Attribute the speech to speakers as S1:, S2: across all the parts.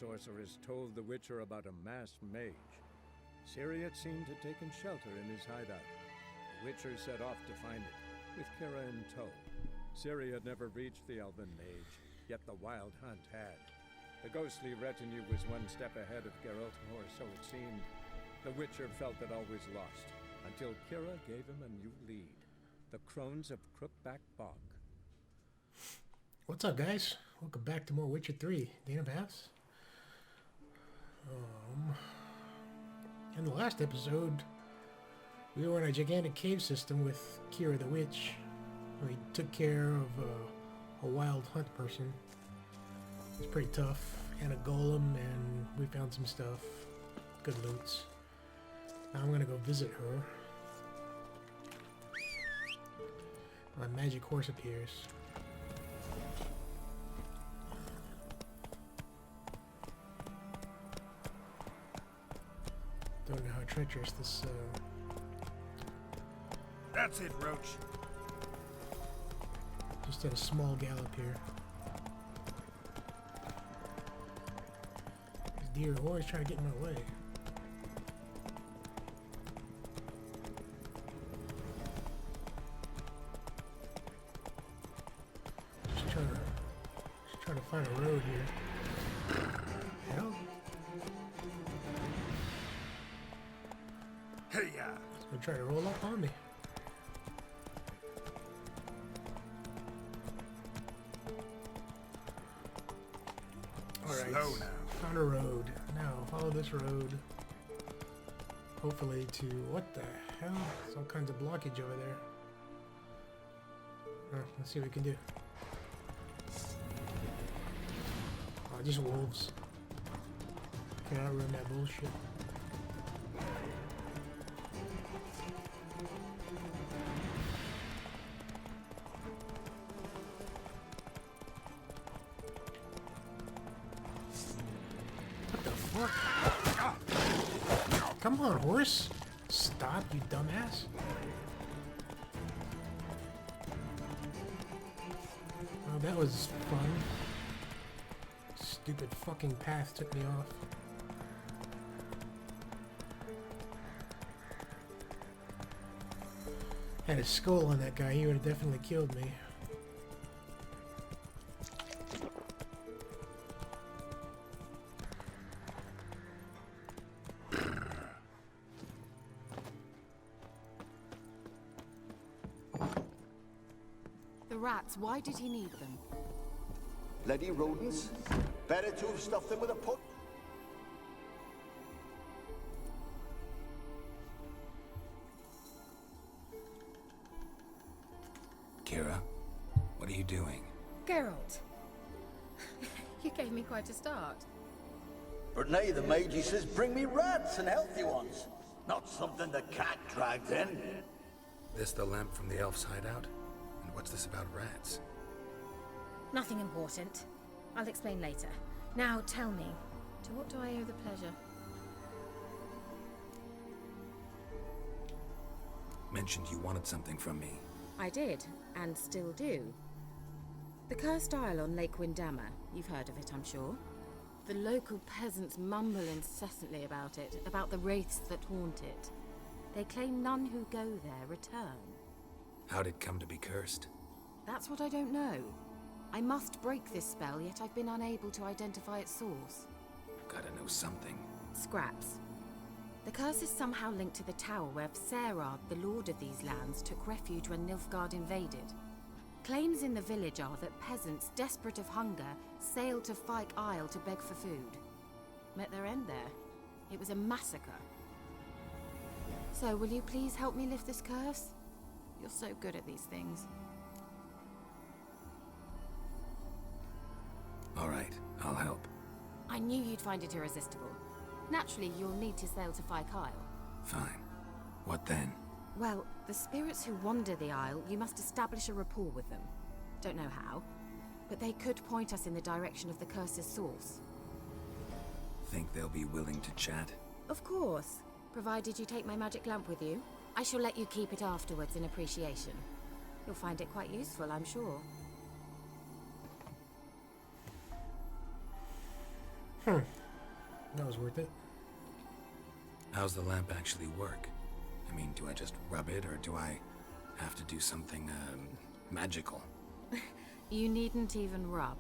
S1: sorceress told the Witcher about a masked mage. Ciri had seemed to take shelter in his hideout. The Witcher set off to find it, with Kira in tow. Ciri had never reached the elven mage, yet the wild hunt had. The ghostly retinue was one step ahead of Geralt, or so it seemed. The Witcher felt that all was lost, until Kira gave him a new lead. The Crones of Crookback Bog.
S2: What's up, guys? Welcome back to more Witcher 3, Dane of Halves. In the last episode, we were in a gigantic cave system with Kira the Witch. We took care of a wild hunt person. It's pretty tough, and a golem, and we found some stuff. Good loots. Now I'm gonna go visit her. My magic horse appears. Don't know how treacherous this,
S3: That's it, Roach.
S2: Just at a small gallop here. These deer are always trying to get in my way. Just trying to find a road here. Hell?
S3: Hey, yeah.
S2: It's gonna try to roll up on me. Alright,
S3: Slow now.
S2: found a road. Now follow this road. Hopefully to, what the hell? There's all kinds of blockage over there. Let's see what we can do. Oh, just wolves. Cannot ruin that bullshit. What the fuck? Come on, horse! Stop, you dumbass! Oh, that was fun. Stupid fucking path took me off. Had a skull on that guy, he would have definitely killed me.
S4: The rats, why did he need them?
S5: Bloody rodents. Better to have stuffed them with a pot.
S6: Kira, what are you doing?
S4: Geralt. You gave me quite a start.
S5: But nay, the mage says, bring me rats and healthy ones. Not something the cat dragged in.
S6: This the lamp from the elf's hideout? And what's this about rats?
S4: Nothing important. I'll explain later. Now tell me, to what do I owe the pleasure?
S6: Mentioned you wanted something from me.
S4: I did, and still do. The cursed isle on Lake Windammer. You've heard of it, I'm sure. The local peasants mumble incessantly about it, about the wraiths that haunt it. They claim none who go there return.
S6: How'd it come to be cursed?
S4: That's what I don't know. I must break this spell, yet I've been unable to identify its source.
S6: Gotta know something.
S4: Scraps. The curse is somehow linked to the tower where Serad, the lord of these lands, took refuge when Nilfgaard invaded. Claims in the village are that peasants, desperate of hunger, sailed to Pyke Island to beg for food. Met their end there. It was a massacre. So, will you please help me lift this curse? You're so good at these things.
S6: All right, I'll help.
S4: I knew you'd find it irresistible. Naturally, you'll need to sail to Pyke Isle.
S6: Fine. What then?
S4: Well, the spirits who wander the isle, you must establish a rapport with them. Don't know how, but they could point us in the direction of the curse's source.
S6: Think they'll be willing to chat?
S4: Of course, provided you take my magic lamp with you. I shall let you keep it afterwards in appreciation. You'll find it quite useful, I'm sure.
S2: That was worth it.
S6: How's the lamp actually work? I mean, do I just rub it, or do I have to do something, magical?
S4: You needn't even rub.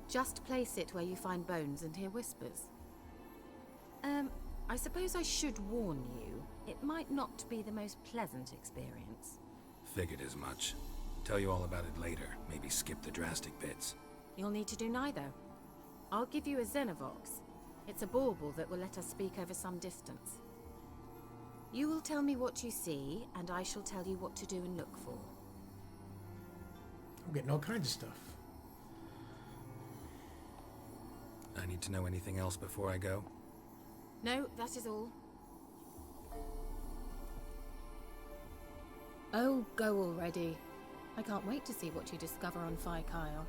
S4: Just place it where you find bones and hear whispers. I suppose I should warn you, it might not be the most pleasant experience.
S6: Figured as much. Tell you all about it later. Maybe skip the drastic bits.
S4: You'll need to do neither. I'll give you a Xenovox. It's a bauble that will let us speak over some distance. You will tell me what you see, and I shall tell you what to do and look for.
S2: I'm getting all kinds of stuff.
S6: I need to know anything else before I go?
S4: No, that is all. Oh, go already. I can't wait to see what you discover on Pyke Isle.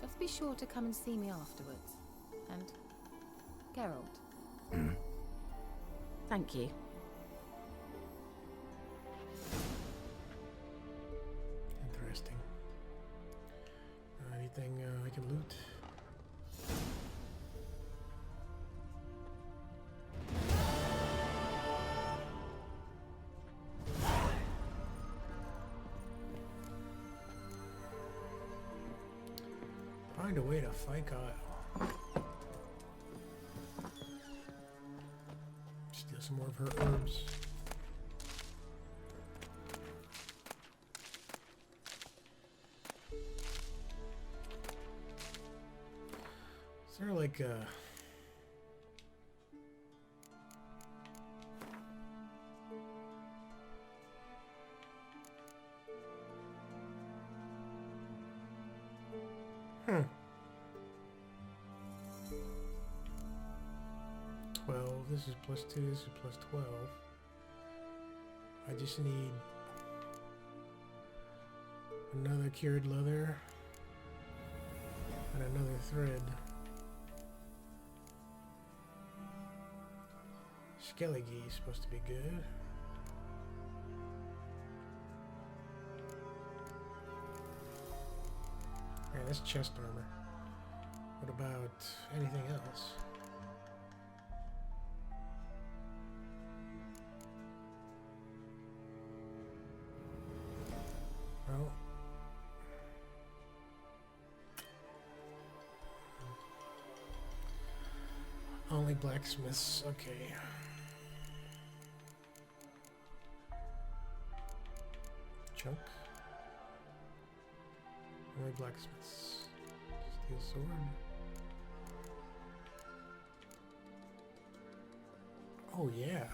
S4: Just be sure to come and see me afterwards. And Geralt. Thank you.
S2: Interesting. Anything I can loot? Find a way to Pyke Isle. Steal some more of her herbs. Is there like a... Hmm. 12. This is plus 2. This is plus 12. I just need another cured leather and another thread. Skellige is supposed to be good. Yeah, that's chest armor. What about anything else? Well, only blacksmiths. Okay. Chunk. Only blacksmiths. Steel sword. Oh yeah.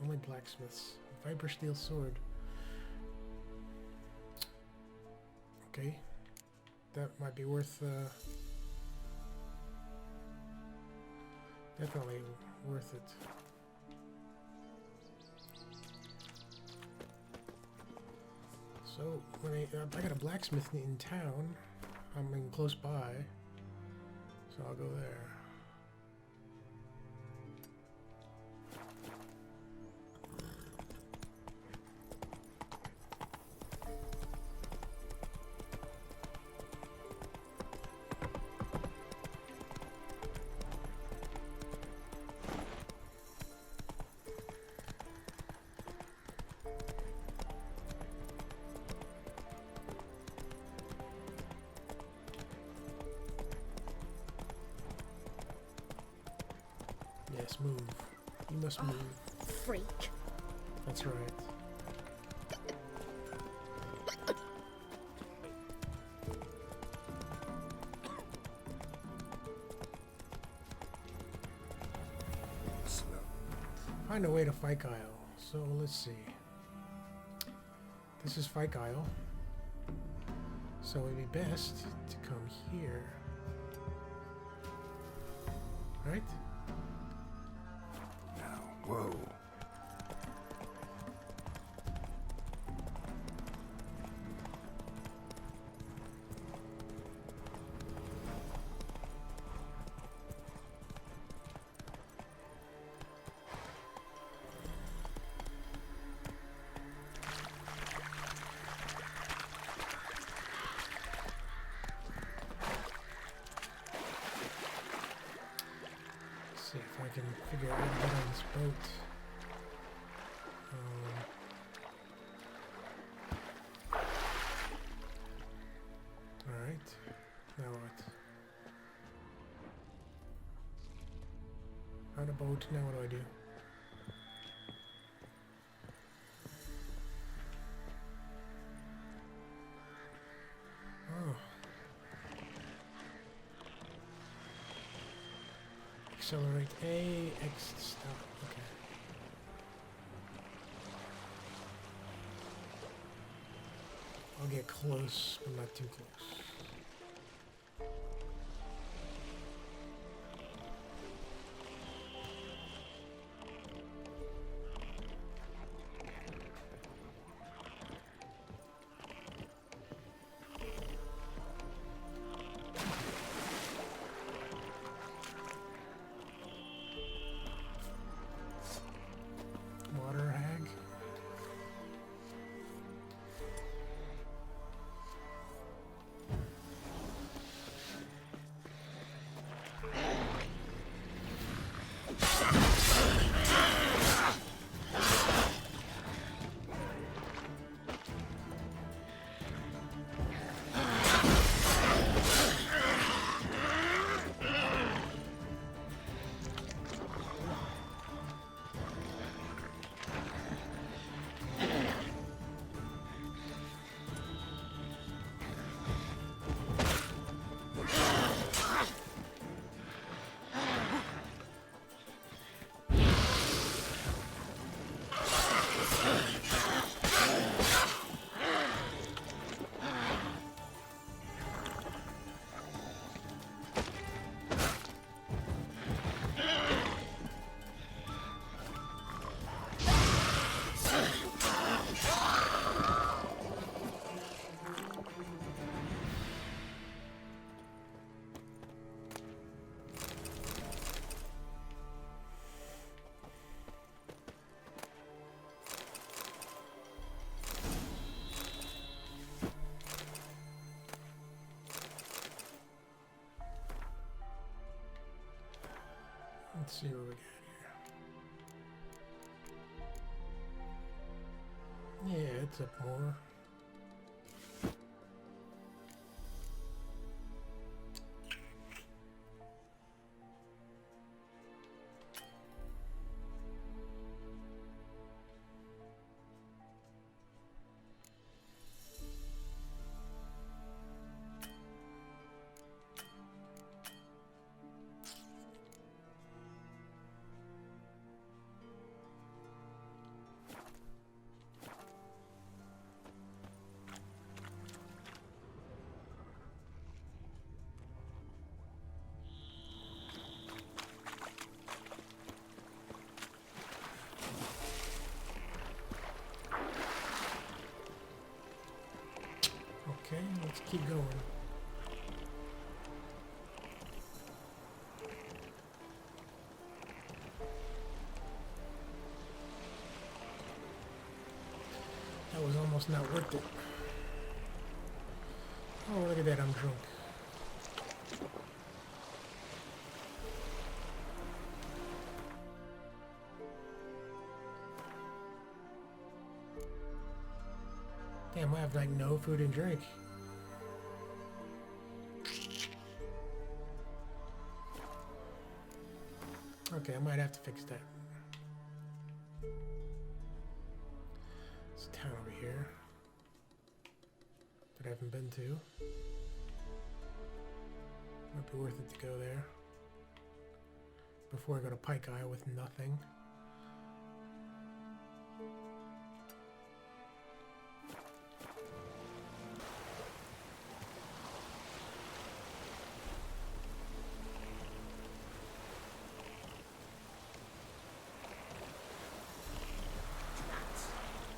S2: Only blacksmiths. Viper steel sword. Okay. That might be worth definitely worth it. So when I got a blacksmith in town, I'm in close by, so I'll go there. Yes, move. You must move.
S4: Freak.
S2: That's right. Find a way to Pyke Isle. So let's see. This is Pyke Isle. So it'd be best to come here. Right?
S6: Whoa.
S2: can figure out how to get on this boat. Alright. Now what? On a boat, now what do? Oh. Accelerate A, X, stop. Okay. I'll get close, but not too close. Water hag. Let's see what we got here. Yeah, it's up more. Okay, let's keep going. That was almost not worth it. Oh, look at that, I'm drunk. Damn, I have like no food and drink. Okay, I might have to fix that. It's a town over here that I haven't been to. Might be worth it to go there before I go to Pyke Island with nothing.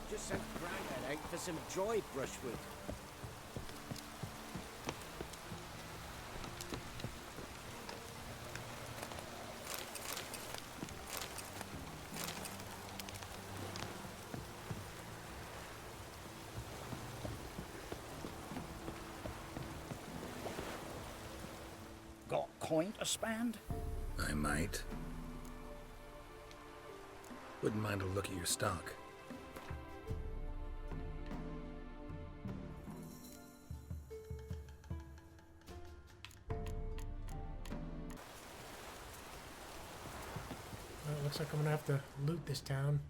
S3: Just sent Grandad out for some dried brushwood.
S5: Got coin to spend?
S6: I might. Wouldn't mind a look at your stock.
S2: Well, it looks like I'm gonna have to loot this town.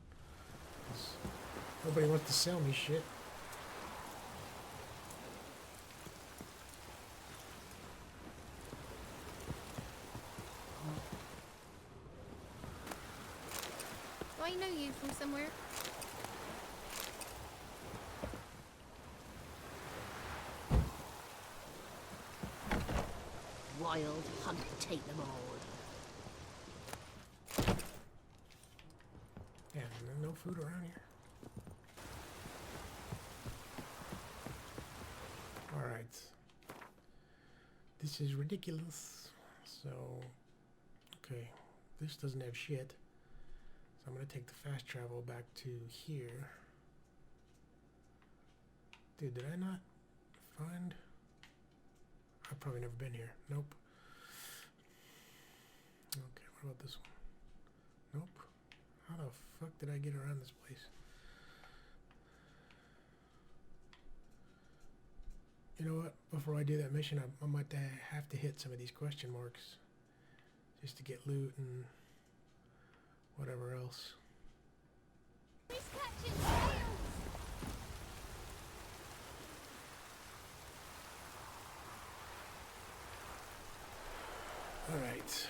S2: 'Cause nobody wants to sell me shit.
S4: Do I know you from somewhere?
S3: Wild hunt, take them all.
S2: Yeah, no food around here. Alright. This is ridiculous. So, okay. This doesn't have shit. So I'm going to take the fast travel back to here. Dude, did I not find... I've probably never been here. Nope. Okay, what about this one? Nope. How the fuck did I get around this place? You know what? Before I do that mission, I might have to hit some of these question marks. Just to get loot and whatever else.
S4: He's catching snails!
S2: Alright.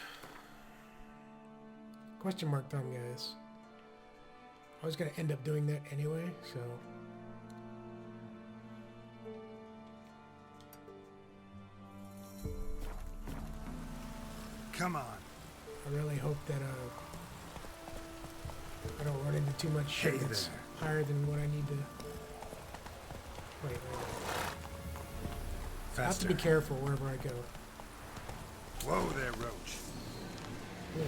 S2: Question mark time, guys. I was going to end up doing that anyway, so...
S7: Come on.
S2: I really hope that I don't run into too much shit
S7: Hey
S2: that's
S7: there.
S2: higher than what I need to... Wait. I have to be
S7: Faster.
S2: careful wherever I go.
S7: Whoa there, Roach.
S2: Yeah.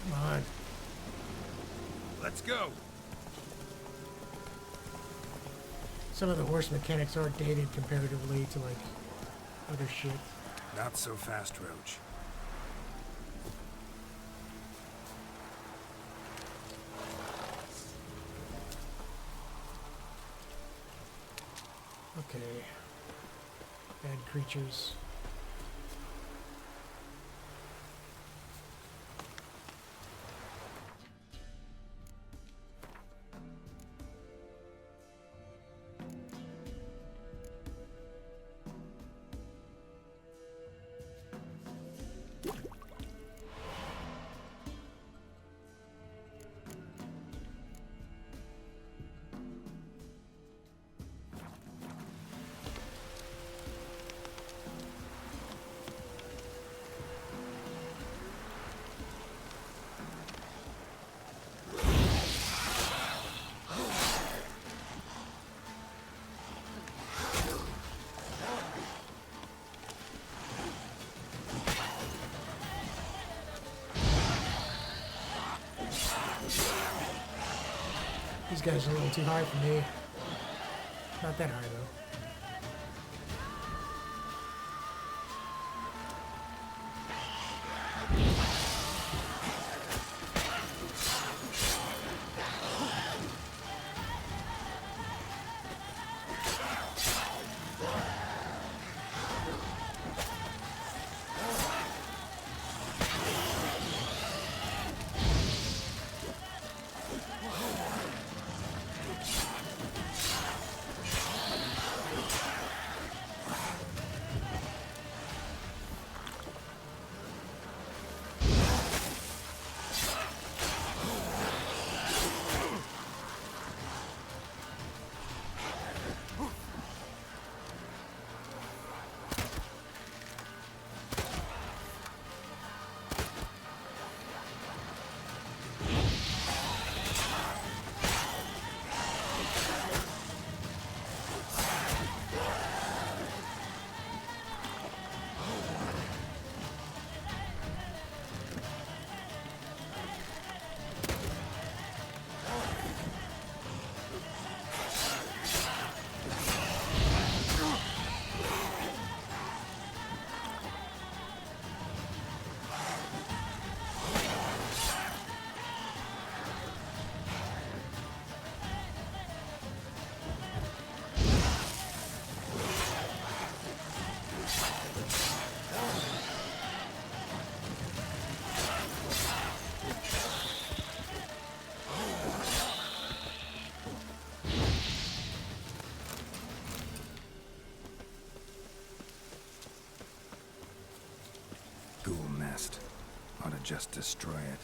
S2: Come on.
S7: Let's go.
S2: Some of the horse mechanics are dated comparatively to like other shit.
S7: Not so fast, Roach.
S2: Okay. Bad creatures. These guys are a little too high for me. Not that high though.
S7: Ought to just destroy it.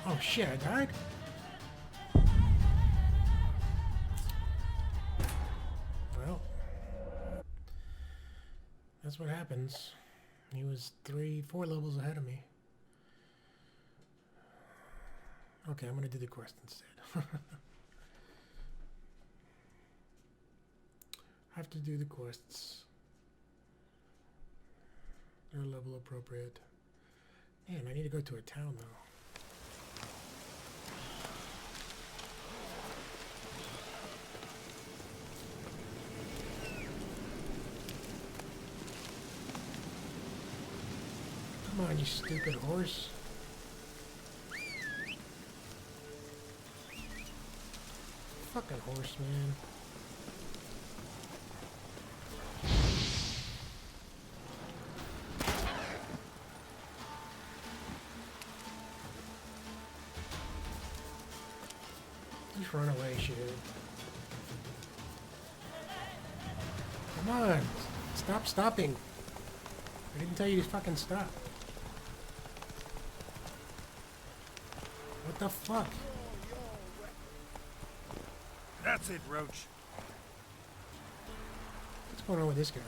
S2: Oh shit, I died? Well, that's what happens. He was 4 levels ahead of me. Okay, I'm gonna do the quest instead. I have to do the quests. They're level appropriate. Man, I need to go to a town though. Come on, you stupid horse. Fucking horse, man. Just run away, shit. Come on. Stop stopping. I didn't tell you to fucking stop. What the fuck?
S7: That's it, Roach.
S2: What's going on with this guy?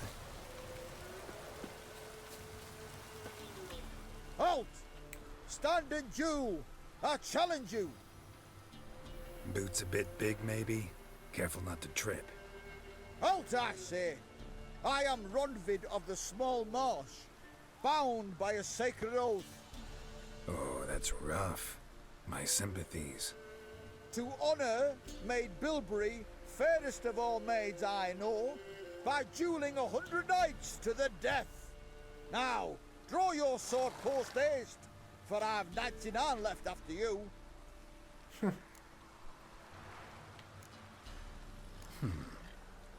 S8: Halt! Stand and Jew! I challenge you!
S6: Boots a bit big, maybe? Careful not to trip.
S8: Halt, I say! I am Ronvid of the Small Marsh, bound by a sacred oath.
S6: Oh, that's rough. My sympathies.
S8: To honor Maid Bilberry, fairest of all maids I know, by dueling 100 knights to the death. Now, draw your sword post haste, for I've 99 left after you.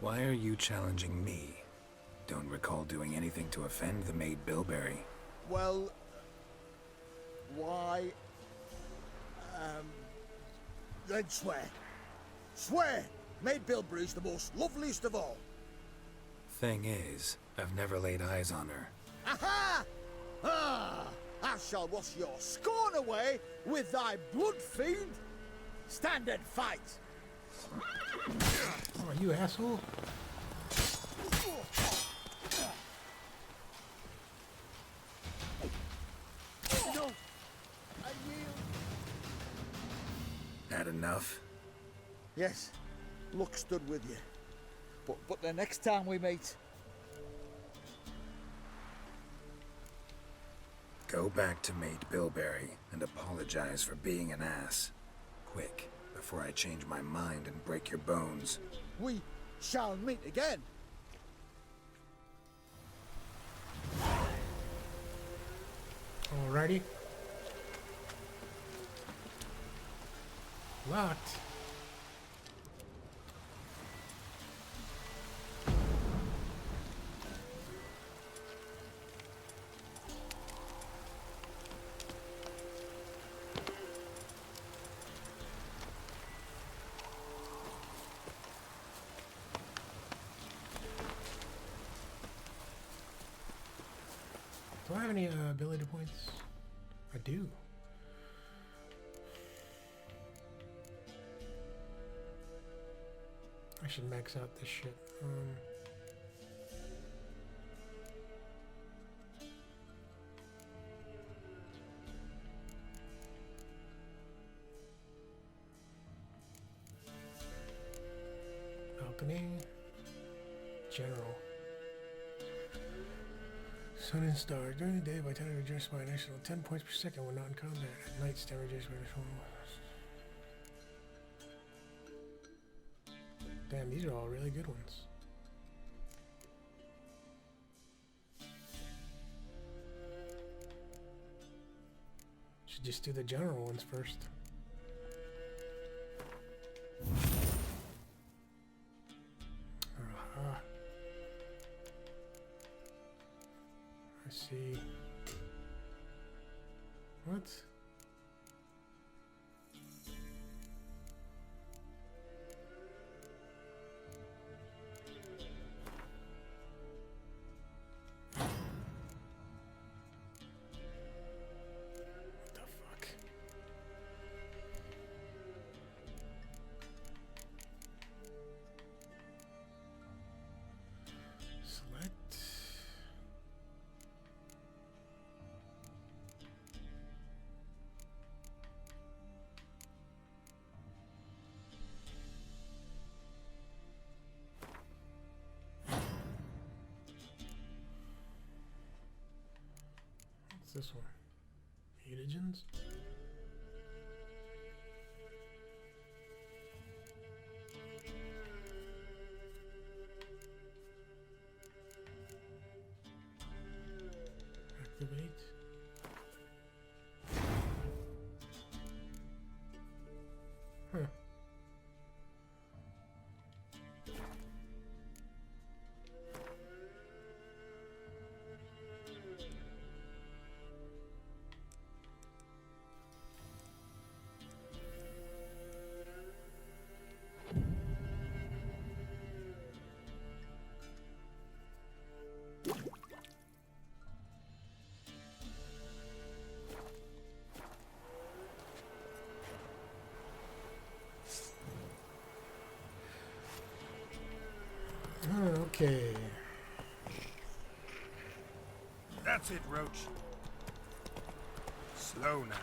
S6: Why are you challenging me? Don't recall doing anything to offend the Maid Bilberry.
S8: Well, why? Then swear. Swear! Maid Bilberry's the most loveliest of all.
S6: Thing is, I've never laid eyes on her.
S8: Aha! Ah! I shall wash your scorn away with thy blood fiend. Stand and fight.
S2: Oh, you asshole.
S8: No, I yield.
S6: Had enough?
S8: Yes, luck stood with you. But the next time we meet,
S6: Go back to Mate Bilberry and apologize for being an ass. Quick, before I change my mind and break your bones.
S8: we shall meet again.
S2: Alrighty. Locked. Do I have any ability points? I do. I should max out this shit. Balcony. General. Sun and stars. During the day, vitality adjusts by an additional 10 points per second when not in combat. At night, stamina adjusts by an additional. Damn, these are all really good ones. Should just do the general ones first. I see. What? This one. Mutagens? Activate. Huh. Okay.
S7: That's it, Roach. Slow now.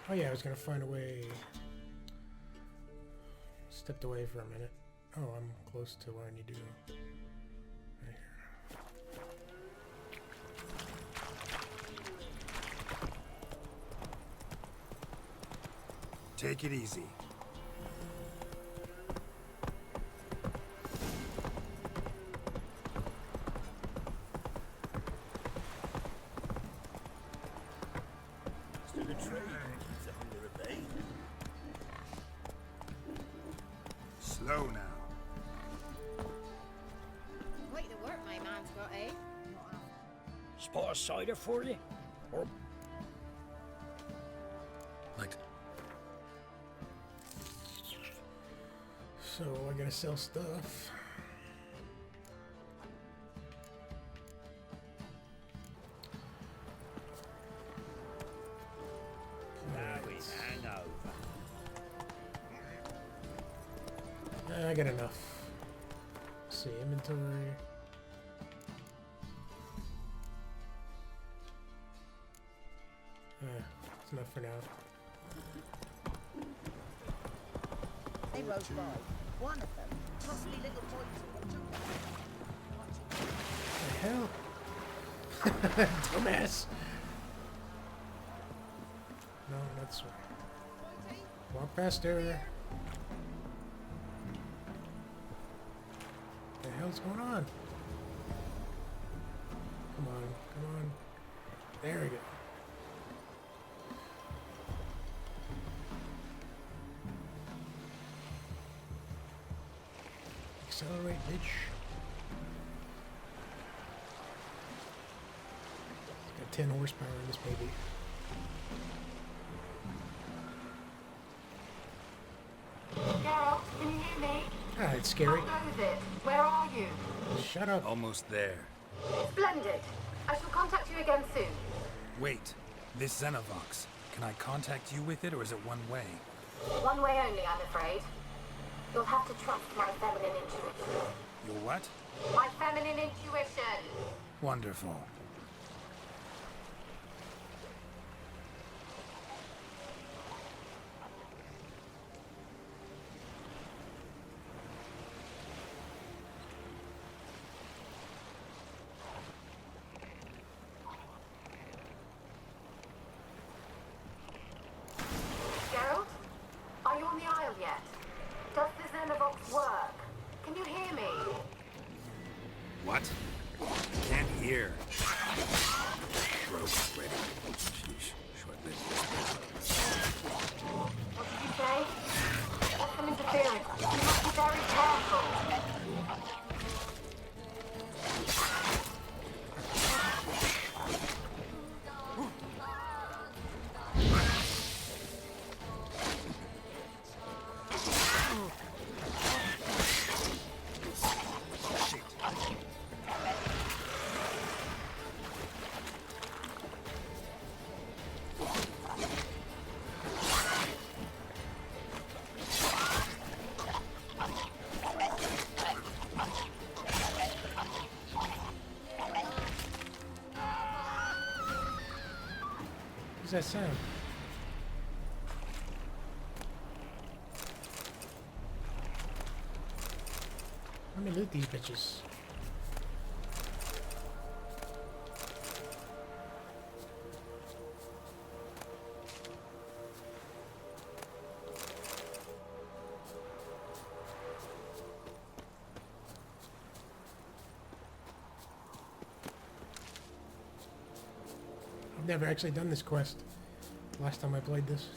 S2: Oh yeah, I was gonna find a way. Stepped away for a minute. Oh, I'm close to where I need to go. Right here.
S7: Take it easy. Slow now.
S4: Quite the work my man's got, eh?
S3: Spot a cider for you? Or
S6: Like,
S2: So I gotta sell stuff.
S3: now it's hangover.
S2: I got enough. Let's see, inventory. It's enough for now.
S3: Hey, Roach Boy.
S9: One of them tossed me little points and took them.
S2: What the hell? Dumbass. No, that's right. Walk faster. What the hell's going on? Come on, come on. There we go. Accelerate, bitch. Got 10 horsepower in this baby.
S10: Geralt, can you hear me?
S2: Ah, it's scary.
S10: How goes it? Where are you?
S2: Shut up.
S6: Almost there.
S10: Splendid. I shall contact you again soon.
S6: Wait, this Xenovox. Can I contact you with it, or is it one way?
S10: One way only, I'm afraid. You'll have to trust my feminine intuition.
S6: Your what?
S10: My feminine intuition.
S6: Wonderful.
S10: Geralt? Are you on the Isle yet? Does the Xenovox work? Can you hear me?
S6: What? I can't hear. Rogue ready. Sheesh. Short-lived.
S10: What did you say? That's some interference. You must be very careful.
S2: What's that sound? Let me loot these bitches. I've never actually done this quest. Last time I played this.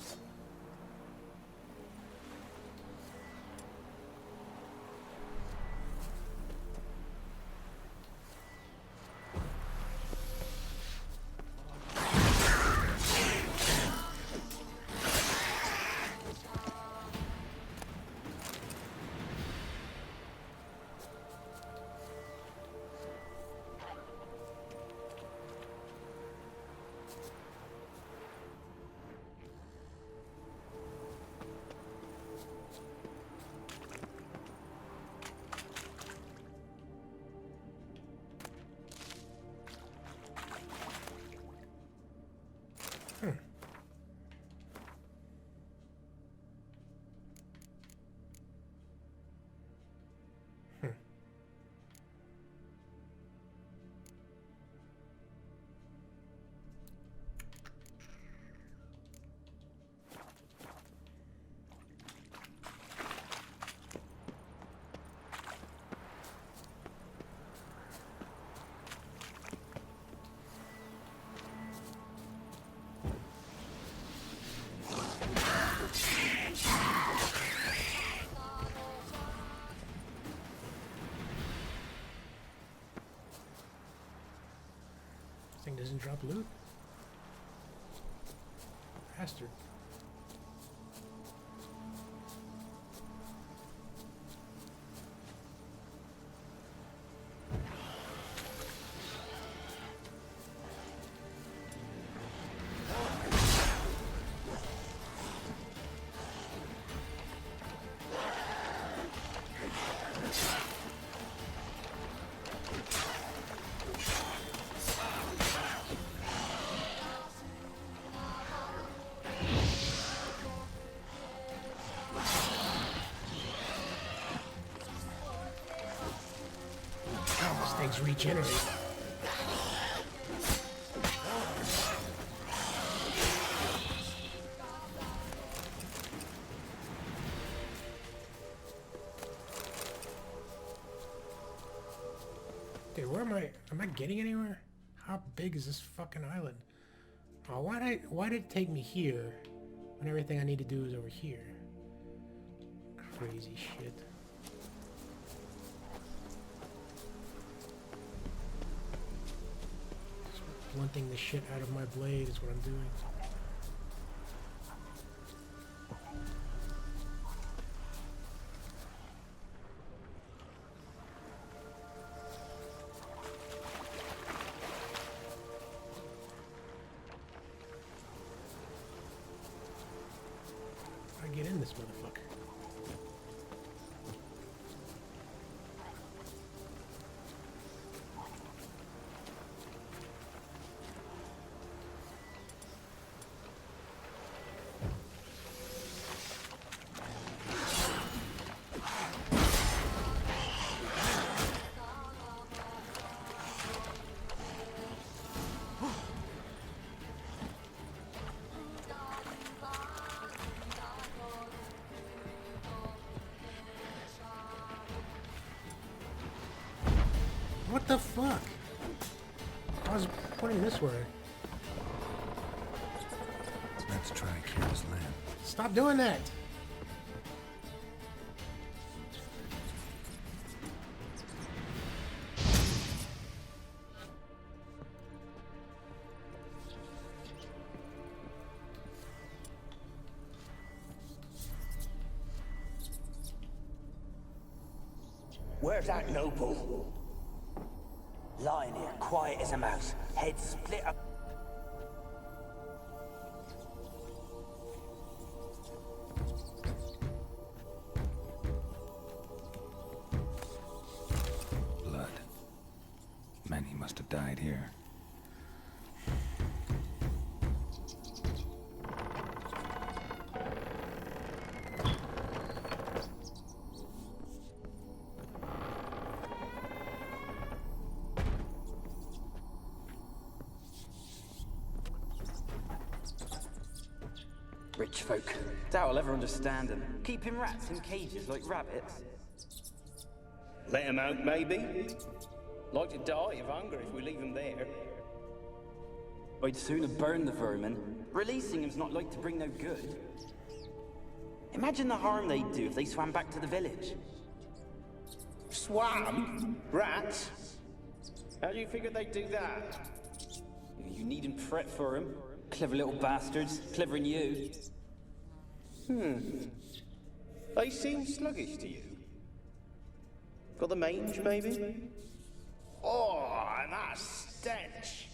S2: This thing doesn't drop loot. Bastard. regenerate. Dude, where am I? Am I getting anywhere? How big is this fucking island? Oh, why did it take me here when everything I need to do is over here? Crazy shit. Just blunting the shit out of my blade is what I'm doing. Get in this motherfucker. What the fuck? I was pointing this way.
S6: Let's try Kira's land.
S2: Stop doing that!
S11: Where's that noble? Lying here, quiet as a mouse, head split up.
S6: Blood. Many must have died here.
S12: Rich folk. Doubt I'll ever understand them. Keeping rats in cages like rabbits.
S3: Let them out, maybe? Like to die of hunger if we leave them there.
S12: I'd sooner burn the vermin. Releasing them's not like to bring no good. Imagine the harm they'd do if they swam back to the village.
S3: Swam? Rats? How do you figure they'd do that?
S12: You needn't fret for them. Clever little bastards. Clever than you.
S3: They seem sluggish to you. Got the mange, maybe? Oh, and that stench!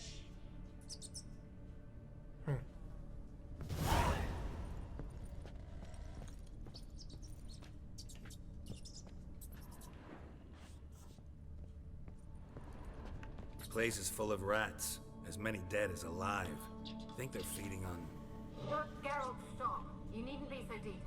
S6: This place is full of rats. As many dead as alive. I think they're feeding on...
S10: Geralt, stop. You needn't be so detailed.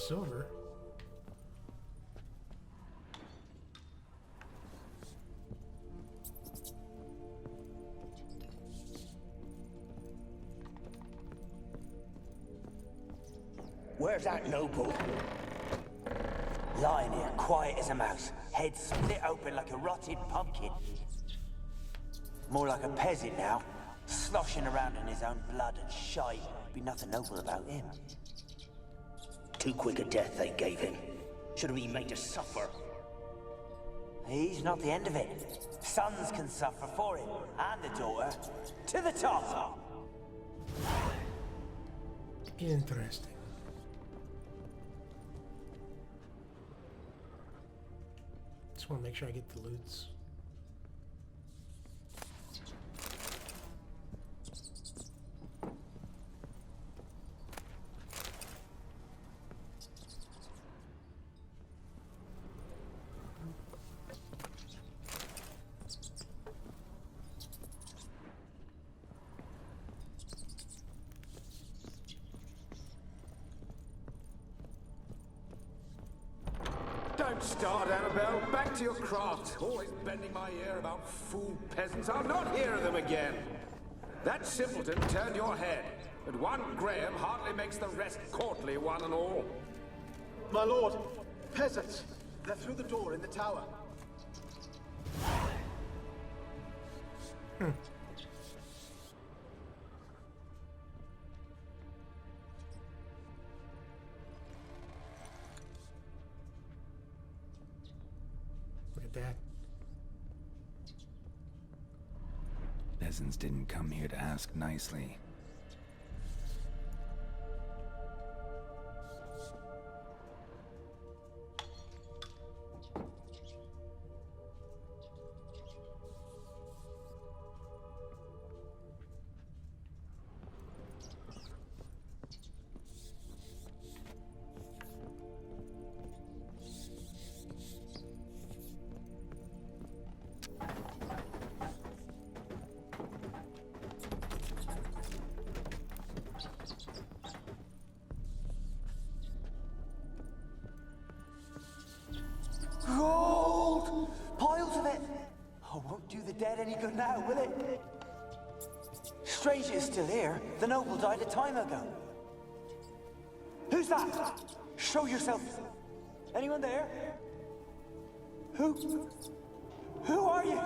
S2: Silver.
S11: Where's that noble? Lying here, quiet as a mouse, head split open like a rotted pumpkin. More like a peasant now, sloshing around in his own blood and shite. Be nothing noble about him. Too quick a death they gave him. Should have been made to suffer. He's not the end of it. Sons can suffer for it, and the daughter. To the top!
S2: Interesting. Just want to make sure I get the loots.
S13: Don't start, Annabelle. Back to your craft. Always bending my ear about fool peasants. I'll not hear of them again. That simpleton turned your head, but one Graham hardly makes the rest courtly, one and all.
S14: My lord, peasants. They're through the door in the tower.
S2: Look at that.
S6: Peasants didn't come here to ask nicely.
S11: Gold! Piles of it! Oh, won't do the dead any good now, will it? Strange it's still here. The noble died a time ago. Who's that? Show yourself. Anyone there? Who? Who are you?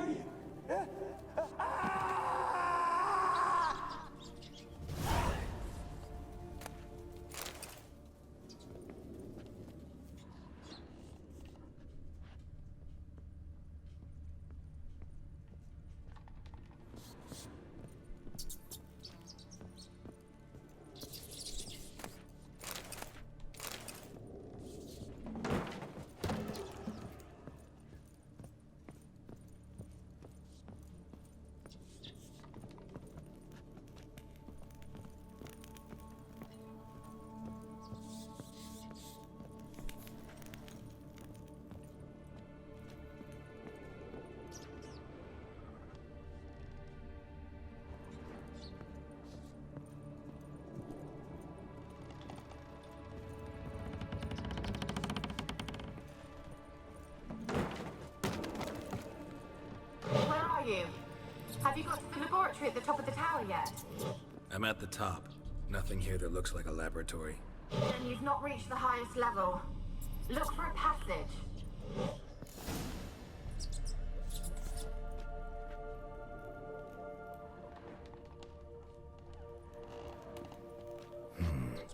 S10: Have you got to the laboratory at the top of the tower yet?
S6: I'm at the top. Nothing here that looks like a laboratory.
S10: Then you've not reached the highest level. Look for a passage.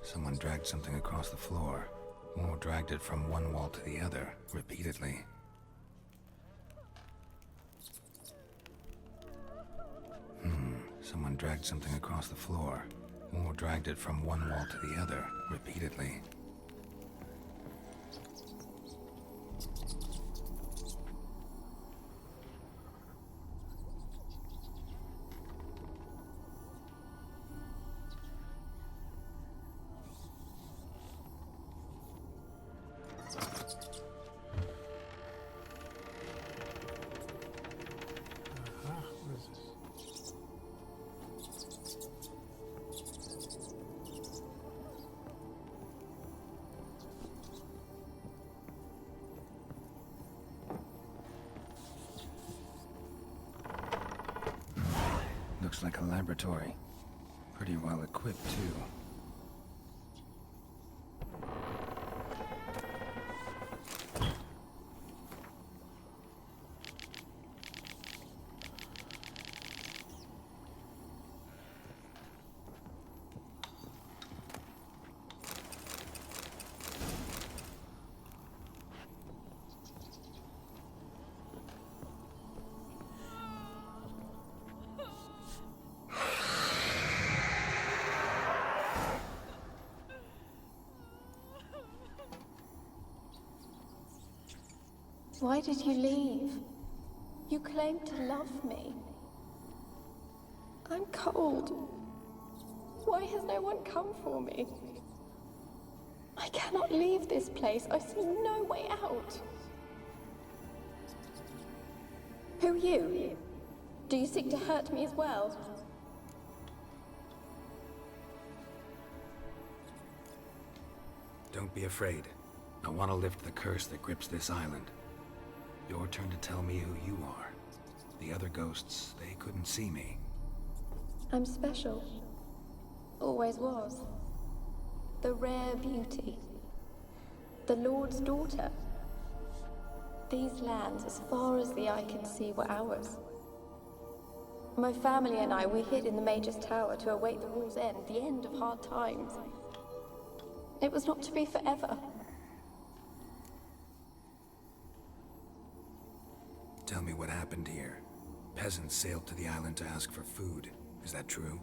S6: Someone dragged something across the floor, or dragged it from one wall to the other, repeatedly. Someone dragged something across the floor, or dragged it from one wall to the other, repeatedly. Looks like a laboratory. Pretty well equipped, too.
S15: Why did you leave? You claimed to love me. I'm cold. Why has no one come for me? I cannot leave this place. I see no way out. Who are you? Do you seek to hurt me as well?
S6: Don't be afraid. I want to lift the curse that grips this island. Your turn to tell me who you are. The other ghosts, they couldn't see me.
S15: I'm special. Always was. The rare beauty. The Lord's daughter. These lands, as far as the eye can see, were ours. My family and I, we hid in the Mage's Tower to await the war's end, the end of hard times. It was not to be forever.
S6: Tell me what happened here. Peasants sailed to the island to ask for food. Is that true?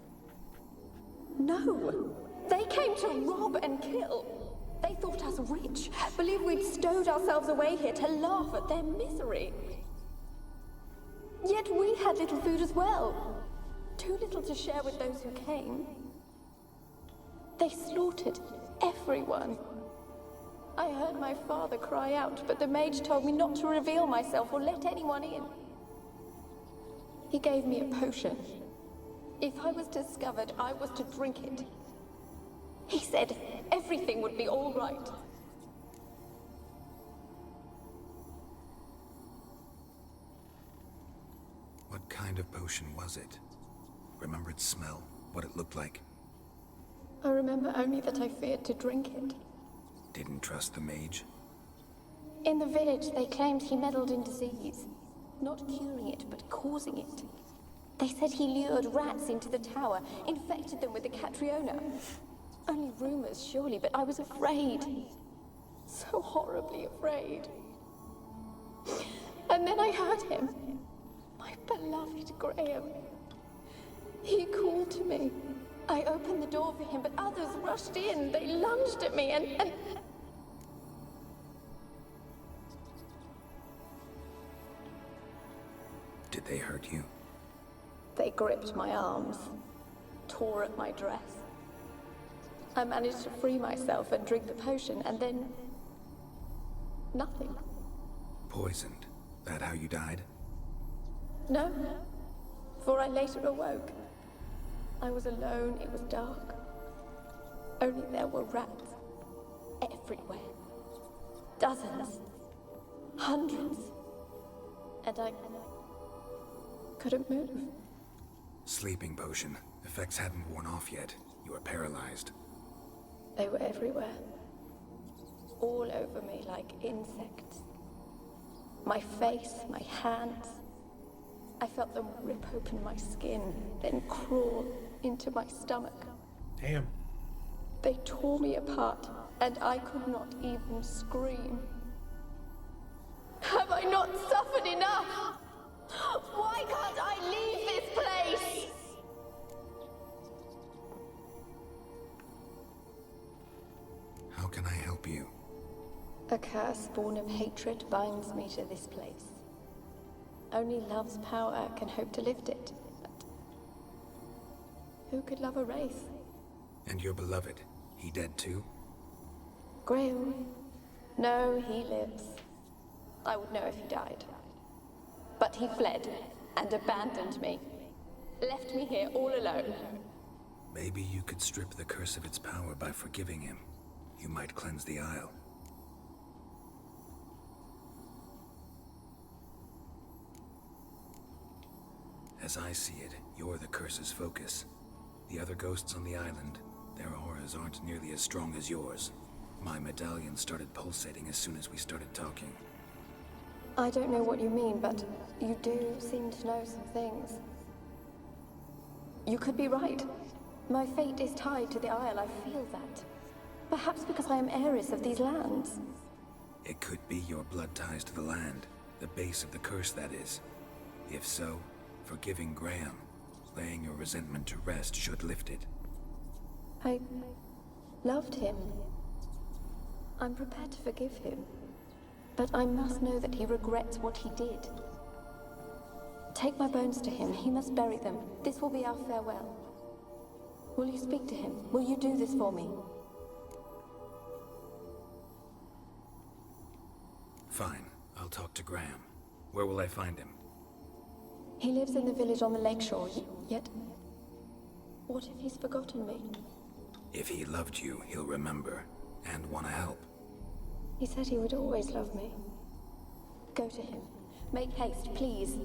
S15: No! They came to rob and kill. They thought us rich, believed we'd stowed ourselves away here to laugh at their misery. Yet we had little food as well. Too little to share with those who came. They slaughtered everyone. I heard my father cry out, but the mage told me not to reveal myself or let anyone in. He gave me a potion. If I was discovered, I was to drink it. He said everything would be all right.
S6: What kind of potion was it? Remember its smell? What it looked like?
S15: I remember only that I feared to drink it.
S6: Didn't trust the mage?
S15: In the village, they claimed he meddled in disease. Not curing it, but causing it. They said he lured rats into the tower, infected them with the Catriona. Only rumors, surely, but I was afraid. So horribly afraid. And then I heard him. My beloved Graham. He called to me. I opened the door for him, but others rushed in. They lunged at me and...
S6: Did they hurt you?
S15: They gripped my arms, tore at my dress. I managed to free myself and drink the potion, and then... nothing.
S6: Poisoned? That how you died?
S15: No, for I later awoke. I was alone, it was dark. Only there were rats. Everywhere. Dozens. Hundreds. And I couldn't move.
S6: Sleeping potion. Effects hadn't worn off yet. You were paralyzed.
S15: They were everywhere. All over me like insects. My face, my hands. I felt them rip open my skin, then crawl into my stomach.
S2: Damn.
S15: They tore me apart, and I could not even scream. Have I not suffered enough? Why can't I leave this place?
S6: How can I help you?
S15: A curse born of hatred binds me to this place. Only love's power can hope to lift it. But who could love a race?
S6: And your beloved, he dead too?
S15: Graham? No, he lives. I would know if he died. But he fled and abandoned me. Left me here all alone.
S6: Maybe you could strip the curse of its power by forgiving him. You might cleanse the Isle. As I see it, you're the curse's focus. The other ghosts on the island, their auras aren't nearly as strong as yours. My medallion started pulsating as soon as we started talking.
S15: I don't know what you mean, but you do seem to know some things. You could be right. My fate is tied to the Isle, I feel that. Perhaps because I am heiress of these lands.
S6: It could be your blood ties to the land, the base of the curse, that is. If so, forgiving Graham, laying your resentment to rest should lift it.
S15: I loved him. I'm prepared to forgive him. But I must know that he regrets what he did. Take my bones to him. He must bury them. This will be our farewell. Will you speak to him? Will you do this for me?
S6: Fine. I'll talk to Graham. Where will I find him?
S15: He lives in the village on the lakeshore, yet... What if he's forgotten me?
S6: If he loved you, he'll remember, and want to help.
S15: He said he would always love me. Go to him. Make haste, please.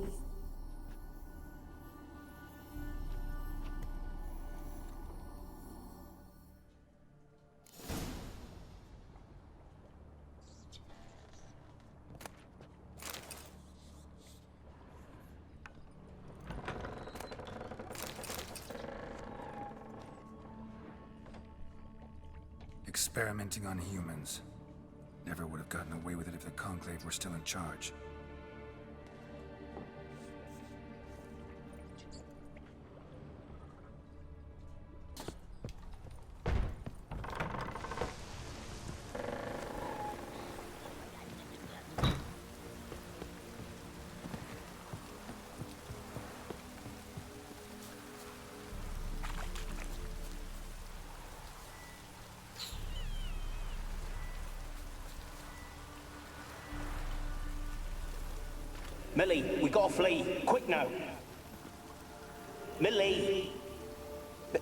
S6: Experimenting on humans. Never would have gotten away with it if the Conclave were still in charge.
S3: Millie, we gotta flee. Quick now. Millie!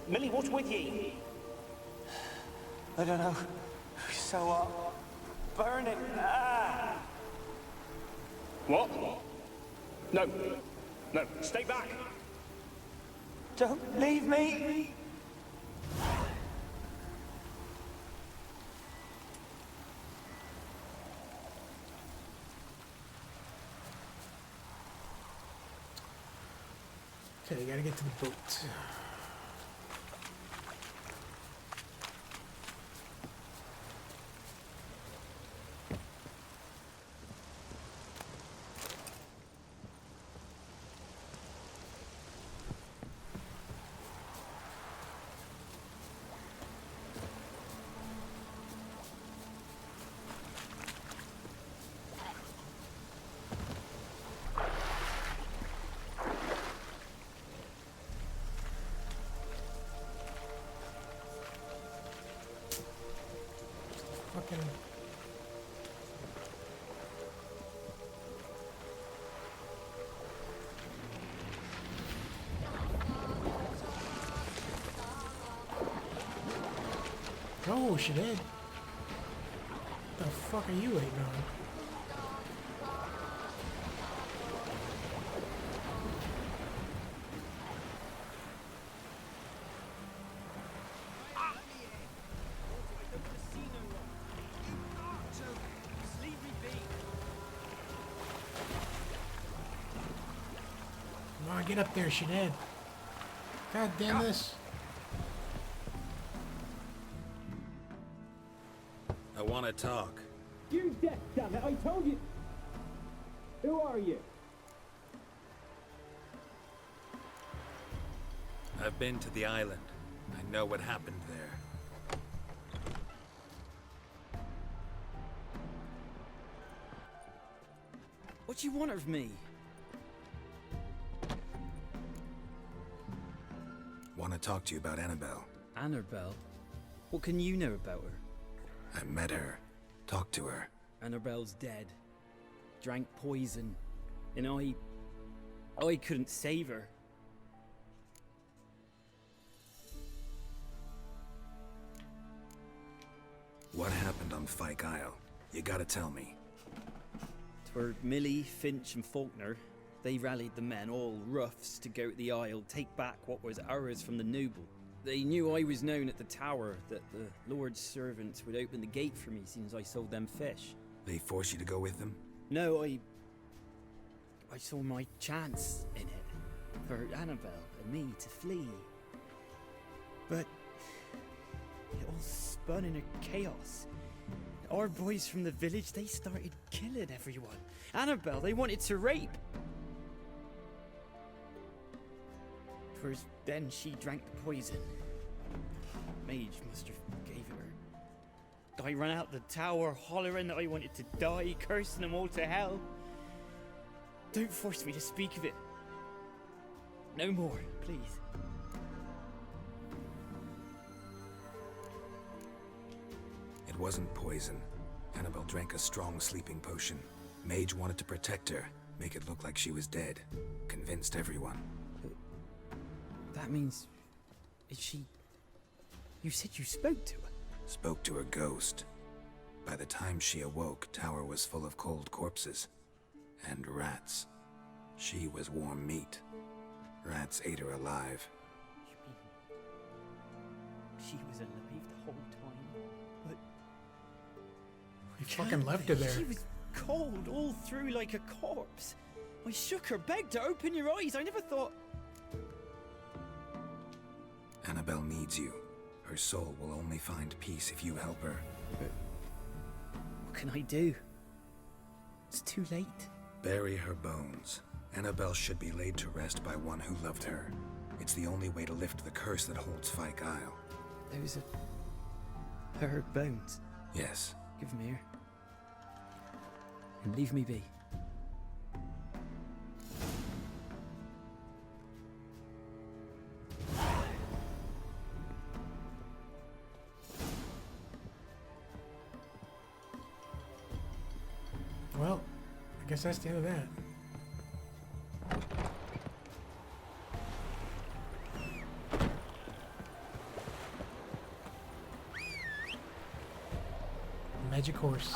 S3: Millie, what's with you?
S11: I don't know. So, burning. Ah!
S3: What? No. No, stay back.
S11: Don't leave me!
S2: Okay, we gotta get to the boat. Fucking... Oh, shit. What the fuck are you waiting on? Come on, get up there, shithead. God damn this.
S6: I want to talk.
S16: You deaf, damn it! I told you. Who are you?
S6: I've been to the island. I know what happened there.
S12: What do you want of me?
S6: Want to talk to you about Annabelle.
S12: Annabelle? What can you know about her?
S6: I met her. Talked to her.
S12: Annabelle's dead. Drank poison. And I couldn't save her.
S6: What happened on Pyke Isle? You gotta tell me.
S12: Twere Millie, Finch and Faulkner. They rallied the men, all roughs, to go to the Isle, take back what was ours from the noble. They knew I was known at the tower, that the Lord's servants would open the gate for me since I sold them fish.
S6: They forced you to go with them?
S12: No, I saw my chance in it, for Annabelle and me to flee. But it all spun in a chaos. Our boys from the village, they started killing everyone. Annabelle, they wanted to rape. 'Twas then she drank the poison. Mage must have gave it her. I ran out the tower hollering that I wanted to die, cursing them all to hell. Don't force me to speak of it. No more, please.
S6: It wasn't poison. Annabelle drank a strong sleeping potion. Mage wanted to protect her, make it look like she was dead. Convinced everyone.
S12: That means... is she... You said you spoke to her?
S6: Spoke to a ghost. By the time she awoke, Tower was full of cold corpses. And rats. She was warm meat. Rats ate her alive.
S12: You mean... she was alive the whole time? But...
S2: We fucking left her there.
S12: She was cold all through like a corpse. I shook her, begged her, open your eyes. I never thought...
S6: Annabelle needs you. Her soul will only find peace if you help her.
S12: But what can I do? It's too late.
S6: Bury her bones. Annabelle should be laid to rest by one who loved her. It's the only way to lift the curse that holds Pyke Isle.
S12: Those are... her bones?
S6: Yes.
S12: Give them here. And leave me be.
S2: Well, I guess that's the end of that. Magic horse.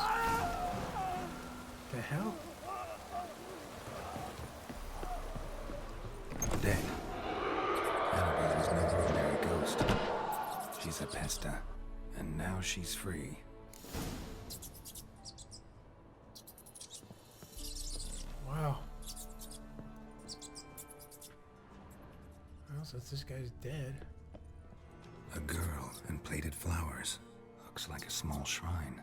S2: The hell?
S6: Dead. Annabelle was no ordinary ghost. She's a pesta, and now she's free.
S2: Wow. Well, since this guy's dead.
S6: A girl and plated flowers. Looks like a small shrine.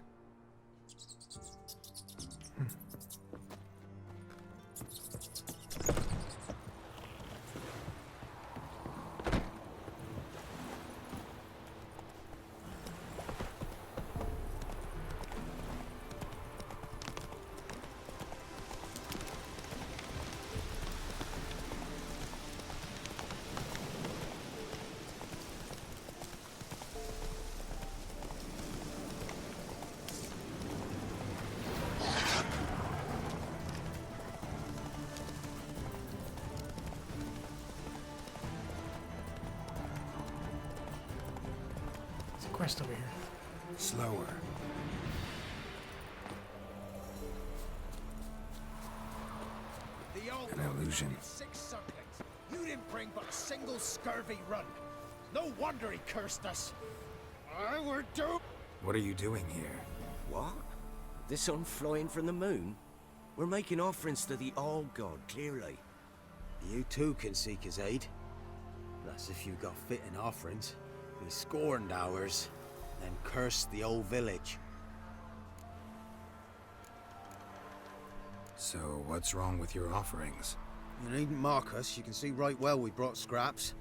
S2: Quest over here.
S6: Slower. An illusion.
S17: 6 circlings. You didn't bring but a single scurvy run. No wonder he cursed us. I were doomed.
S6: What are you doing here?
S3: What? The sun flying from the moon? We're making offerings to the All-God, clearly. You too can seek his aid. That's if you got fitting offerings. He scorned ours, then cursed the old village.
S6: So, what's wrong with your offerings?
S3: You needn't mock us. You can see right well we brought scraps.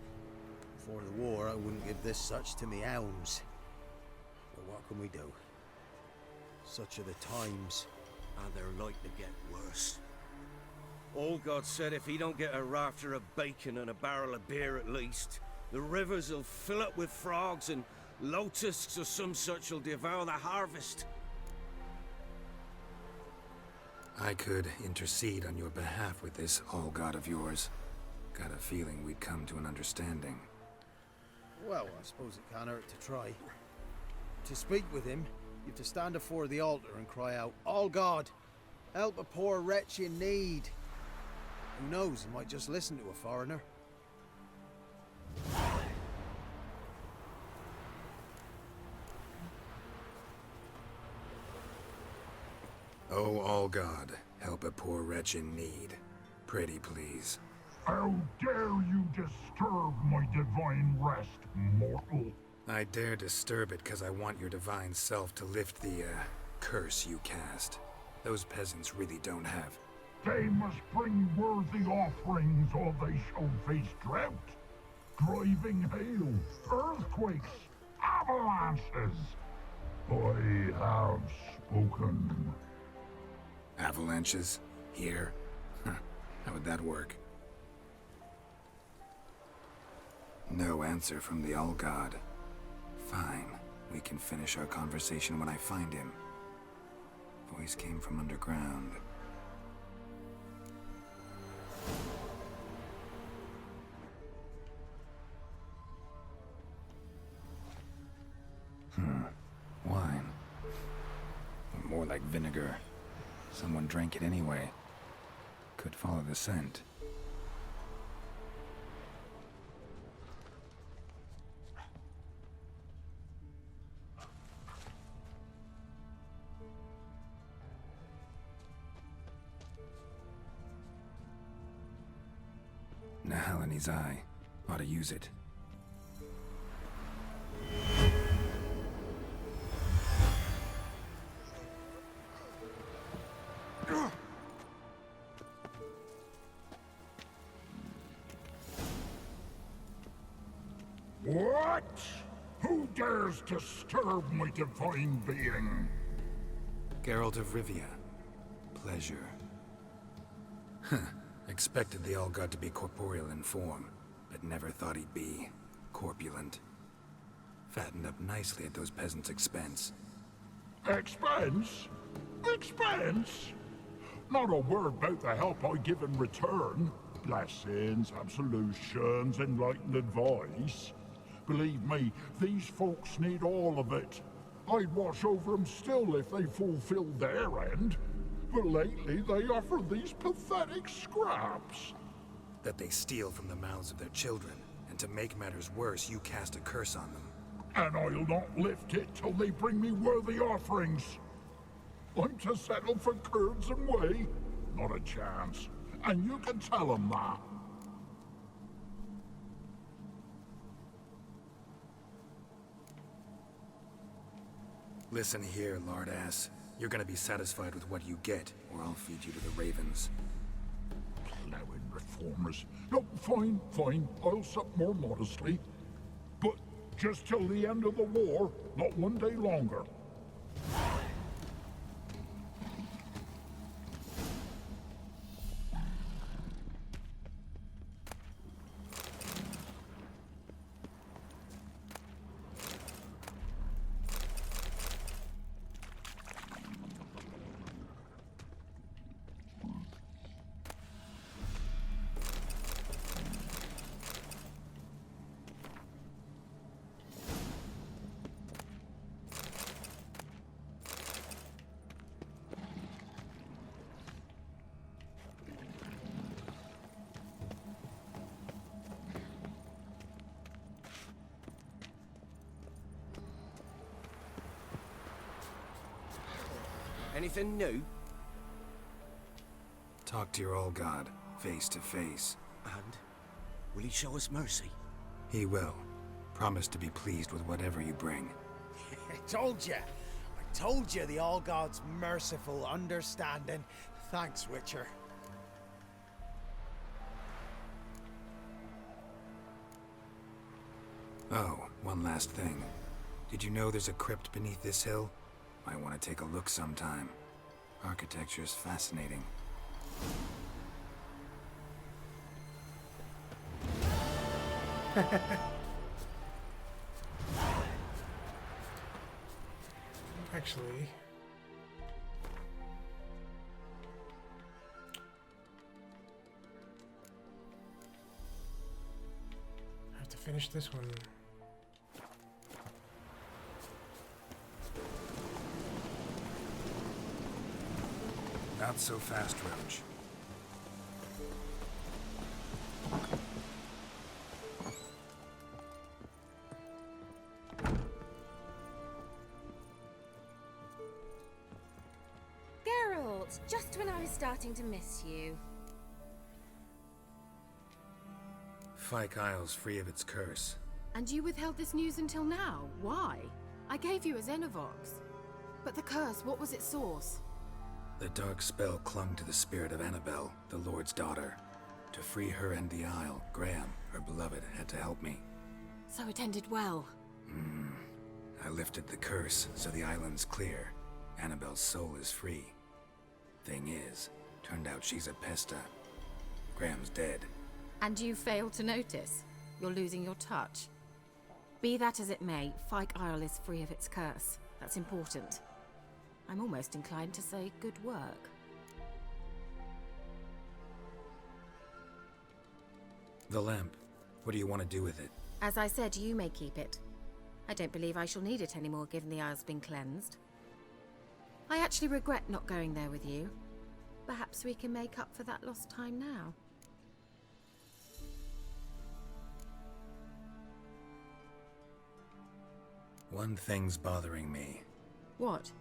S3: Before the war, I wouldn't give this such to me elms. But what can we do? Such are the times, and they're like to get worse. All God said if he don't get a rafter of bacon and a barrel of beer at least, the rivers will fill up with frogs and locusts or some such will devour the harvest.
S6: I could intercede on your behalf with this all-god of yours. Got a feeling we'd come to an understanding.
S3: Well, I suppose it can't hurt to try. To speak with him, you have to stand before the altar and cry out, "All God, help a poor wretch in need." Who knows, he might just listen to a foreigner.
S6: Oh, all God, help a poor wretch in need. Pretty please.
S18: How dare you disturb my divine rest, mortal?
S6: I dare disturb it because I want your divine self to lift the, curse you cast. Those peasants really don't have.
S18: They must bring worthy offerings or they shall face drought, driving hail, earthquakes, avalanches. I have spoken.
S6: Avalanches? Here? How would that work? No answer from the All-God. Fine. We can finish our conversation when I find him. Voice came from underground. Wine. More like vinegar. Someone drank it anyway. Could follow the scent. Nahal in his eye. Ought to use it.
S18: What? Who dares disturb my divine being?
S6: Geralt of Rivia. Pleasure. Expected the All-God to be corporeal in form, but never thought he'd be corpulent. Fattened up nicely at those peasants' expense.
S18: Expense? Expense? Not a word about the help I give in return. Blessings, absolutions, enlightened advice. Believe me, these folks need all of it. I'd watch over them still if they fulfilled their end. But lately they offer these pathetic scraps.
S6: That they steal from the mouths of their children, and to make matters worse, you cast a curse on them.
S18: And I'll not lift it till they bring me worthy offerings. I'm to settle for curds and whey? Not a chance. And you can tell them that.
S6: Listen here, lard-ass. You're gonna be satisfied with what you get, or I'll feed you to the ravens.
S18: Plowing reformers. No, fine, fine. I'll sup more modestly. But just till the end of the war, not one day longer.
S17: Anything new?
S6: Talk to your All-God, face to face.
S17: And? Will he show us mercy?
S6: He will. Promise to be pleased with whatever you bring.
S17: I told you! I told you the All-God's merciful, understanding. Thanks, Witcher.
S6: Oh, one last thing. Did you know there's a crypt beneath this hill? Might want to take a look sometime. Architecture's fascinating.
S2: Actually, I have to finish this one.
S6: Not so fast, Roach.
S4: Geralt, just when I was starting to miss you.
S6: Pyke Isle's free of its curse.
S4: And you withheld this news until now. Why? I gave you a Xenovox. But the curse, what was its source?
S6: The dark spell clung to the spirit of Annabelle, the Lord's daughter. To free her and the Isle, Graham, her beloved, had to help me.
S4: So it ended well.
S6: I lifted the curse, so the island's clear. Annabelle's soul is free. Thing is, turned out she's a pesta. Graham's dead.
S4: And you failed to notice? You're losing your touch. Be that as it may, Pyke Isle is free of its curse. That's important. I'm almost inclined to say good work.
S6: The lamp. What do you want to do with it?
S4: As I said, you may keep it. I don't believe I shall need it anymore, given the Isle's been cleansed. I actually regret not going there with you. Perhaps we can make up for that lost time now.
S6: One thing's bothering me.
S4: What?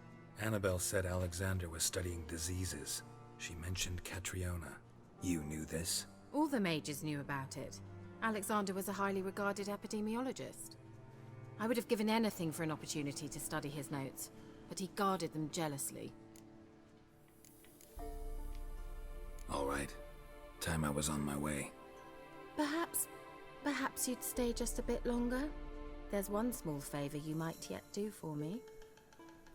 S6: Annabelle said Alexander was studying diseases. She mentioned Catriona. You knew this?
S4: All the mages knew about it. Alexander was a highly regarded epidemiologist. I would have given anything for an opportunity to study his notes, but he guarded them jealously.
S6: All right. Time I was on my way.
S4: Perhaps you'd stay just a bit longer? There's one small favor you might yet do for me.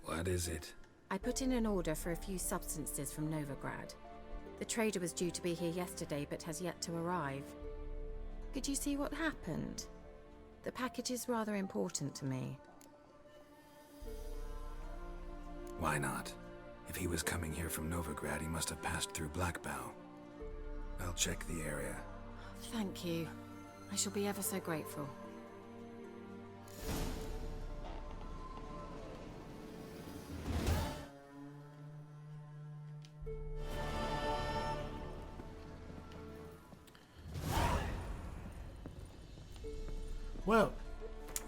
S6: What is it?
S4: I put in an order for a few substances from Novigrad. The trader was due to be here yesterday, but has yet to arrive. Could you see what happened? The package is rather important to me.
S6: Why not? If he was coming here from Novigrad, he must have passed through Blackbow. I'll check the area.
S4: Thank you. I shall be ever so grateful.
S2: Well,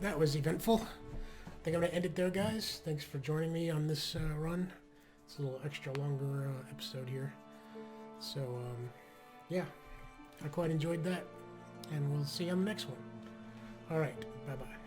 S2: that was eventful. I think I'm going to end it there, guys. Thanks for joining me on this run. It's a little extra longer episode here. So, yeah, I quite enjoyed that. And we'll see you on the next one. All right, bye-bye.